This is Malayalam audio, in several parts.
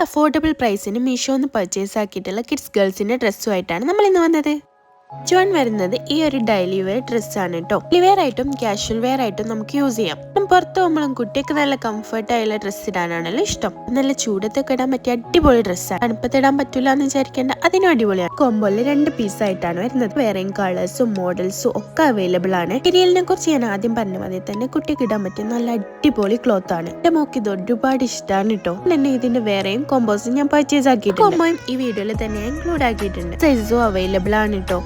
അഫോർഡബിൾ പ്രൈസിന് മീഷോന്ന് പർച്ചേസ് ആക്കിയിട്ടുള്ള കിഡ്സ് ഗേൾസിന്റെ ഡ്രസ്സുമായിട്ടാണ് നമ്മൾ ഇന്ന് വന്നത്. ജോൺ വരുന്നത് ഈ ഒരു ഡെയിലി വെയർ ഡ്രസ്സാണ് കേട്ടോ. ഡെയിലി വെയർ ആയിട്ടും കാഷ്വൽ വെയർ ആയിട്ടും നമുക്ക് യൂസ് ചെയ്യാം. പുറത്ത് പോകുമ്പോഴും കുട്ടിക്ക് നല്ല കംഫർട്ട് ആയുള്ള ഡ്രസ്സ് ഇടാനാണല്ലോ ഇഷ്ടം. നല്ല ചൂടത്തൊക്കെ ഇടാൻ പറ്റിയ അടിപൊളി ഡ്രസ്സാണ്. തണുപ്പത്ത് ഇടാൻ പറ്റൂല എന്ന് വിചാരിക്കേണ്ട, അതിനും അടിപൊളിയാണ്. കോംബോയിൽ 2 പീസ് ആയിട്ടാണ് വരുന്നത്. വേറെയും കളേഴ്സും മോഡൽസും ഒക്കെ അവൈലബിൾ ആണ്. മെറ്റീരിയലിനെ കുറിച്ച് ഞാൻ ആദ്യം പറഞ്ഞ മതി തന്നെ കുട്ടിക്ക് ഇടാൻ പറ്റിയ നല്ല അടിപൊളി ക്ലോത്ത് ആണ്. എന്റെ മോക്ക് ഇത് ഒരുപാട് ഇഷ്ടമാണ് കേട്ടോ. തന്നെ ഇതിന്റെ വേറെയും കോമ്പോസും ഞാൻ പർച്ചേസ് ആക്കിയിട്ടുണ്ട്. കോമ്പോയും ഈ വീഡിയോയിൽ തന്നെ ഇൻക്ലൂഡ് ആക്കിയിട്ടുണ്ട്. സൈസും അവൈലബിൾ ആണ് കേട്ടോ.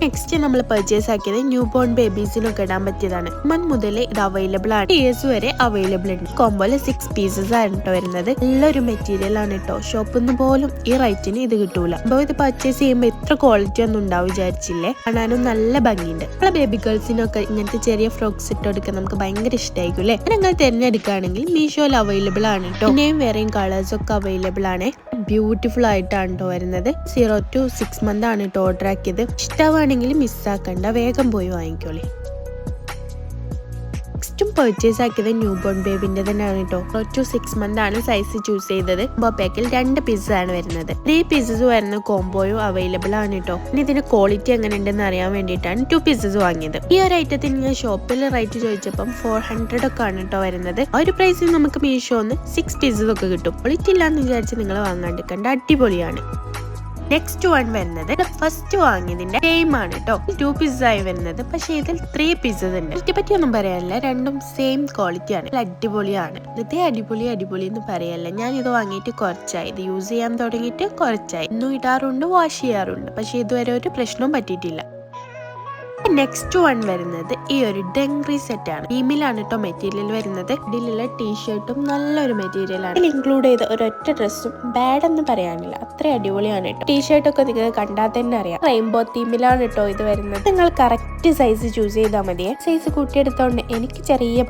നെക്സ്റ്റ് നമ്മൾ പർച്ചേസ് ആക്കിയത് ന്യൂ ബോൺ ബേബീസിനൊക്കെ ഇടാൻ പറ്റിയതാണ്. 1 മുതൽ ഇത് അവൈലബിൾ ആണ്. ഇയേഴ്സ് വരെ അവൈലബിൾ ഉണ്ട്. കോംബോയില് 6 പീസസ് ആണ് കേട്ടോ വരുന്നത്. നല്ലൊരു മെറ്റീരിയൽ ആണ് കേട്ടോ. ഷോപ്പിൽ നിന്ന് പോലും ഈ റേറ്റിന് ഇത് കിട്ടൂല. അപ്പോൾ ഇത് പർച്ചേസ് ചെയ്യുമ്പോൾ ഇത്ര ക്വാളിറ്റി ഒന്നും ഉണ്ടാവും വിചാരിച്ചില്ലേ. കാണാനും നല്ല ഭംഗിയുണ്ട്. നമ്മളെ ബേബി ഗേൾസിനൊക്കെ ഇങ്ങനത്തെ ചെറിയ ഫ്രോക്സ് ഇട്ട് കൊടുക്കാൻ നമുക്ക് ഭയങ്കര ഇഷ്ടമായിരിക്കും അല്ലേ. നിങ്ങൾ തിരഞ്ഞെടുക്കുകയാണെങ്കിൽ മീഷോയിൽ അവൈലബിൾ ആണ് കേട്ടോ. പിന്നെയും വേറെയും കളേഴ്സ് ഒക്കെ അവൈലബിൾ ആണ്. ബ്യൂട്ടിഫുൾ ആയിട്ടാണ് കേട്ടോ വരുന്നത്. 0 to 6 month ആണ് കേട്ടോ ഓർഡർ ആക്കിയത്. ഇഷ്ടമാണെങ്കിൽ മിസ്സാക്കണ്ട, വേഗം പോയി വാങ്ങിക്കോളി. നെക്സ്റ്റും പർച്ചേസ് ആക്കിയത് ന്യൂ ബോൺ ബേബിന്റെ തന്നെയാണ് കേട്ടോ. 0 to 6 month ആണ് സൈസ് ചൂസ് ചെയ്തത്. കോംബോ പാക്കിൽ 2 പീസസ് ആണ് വരുന്നത്. 3 പീസസ് വരുന്ന കോംബോയും അവൈലബിൾ ആണ് കേട്ടോ. ഇനി ഇതിന്റെ ക്വാളിറ്റി എങ്ങനെ ഉണ്ടെന്ന് അറിയാൻ വേണ്ടിയിട്ടാണ് 2 പീസസ് വാങ്ങിയത്. ഈ ഒരു ഐറ്റത്തിന് ഞാൻ ഷോപ്പിൽ റേറ്റ് ചോദിച്ചപ്പം 400 ഒക്കെ ആണ് കേട്ടോ വരുന്നത്. ആ ഒരു പ്രൈസിൽ നമുക്ക് മീഷോന്ന് 6 പീസസ് ഒക്കെ കിട്ടും. ക്വാളിറ്റി ഇല്ലാന്ന് വിചാരിച്ച് നിങ്ങൾ വാങ്ങാണ്ടിരിക്കണ്ട, അടിപൊളിയാണ്. നെക്സ്റ്റ് വൺ വരുന്നത് ഫസ്റ്റ് വാങ്ങിയതിന്റെ സെയിം ആണ് കേട്ടോ. 2 പീസസ് ആയി വരുന്നത്. പക്ഷെ ഇതിൽ 3 പീസസ് ഉണ്ട്. ഇതിനെ പറ്റി ഒന്നും പറയാനില്ല, രണ്ടും സെയിം ക്വാളിറ്റി ആണ്. അടിപൊളിയാണ്. ഇതേ അടിപൊളി എന്ന് പറയല്ല. ഞാൻ ഇത് വാങ്ങിയിട്ട് കുറച്ചായി, ഇത് യൂസ് ചെയ്യാൻ തുടങ്ങിയിട്ട് കുറച്ചായി. ഇന്നും ഇടാറുണ്ട്, വാഷ് ചെയ്യാറുണ്ട്. പക്ഷെ ഇതുവരെ ഒരു പ്രശ്നവും പറ്റിയിട്ടില്ല. നെക്സ്റ്റ് വൺ വരുന്നത് ഈ ഒരു ഡെങ്ക്രി സെറ്റ് ആണ്. ഭീമിലാണ് കേട്ടോ മെറ്റീരിയൽ വരുന്നത്. ഇതിലുള്ള ടീഷർട്ടും നല്ലൊരു മെറ്റീരിയൽ ആണ്. ഇതിൽ ഇൻക്ലൂഡ് ചെയ്ത ഒരൊറ്റ ഡ്രസ്സും ബാഡ് എന്ന് പറയാനില്ല, അത്ര അടിപൊളിയാണ് കേട്ടോ. ടീഷർട്ടൊക്കെ നിങ്ങൾക്ക് കണ്ടാൽ തന്നെ അറിയാം. റെയിൻബോ തീമിലാണ് കേട്ടോ ഇത് വരുന്നത്. നിങ്ങൾ കറക്റ്റ് സൈസ് ചൂസ് ചെയ്താൽ മതിയെ. സൈസ് കൂട്ടിയെടുത്തോണ്ട് എനിക്ക് ചെറിയ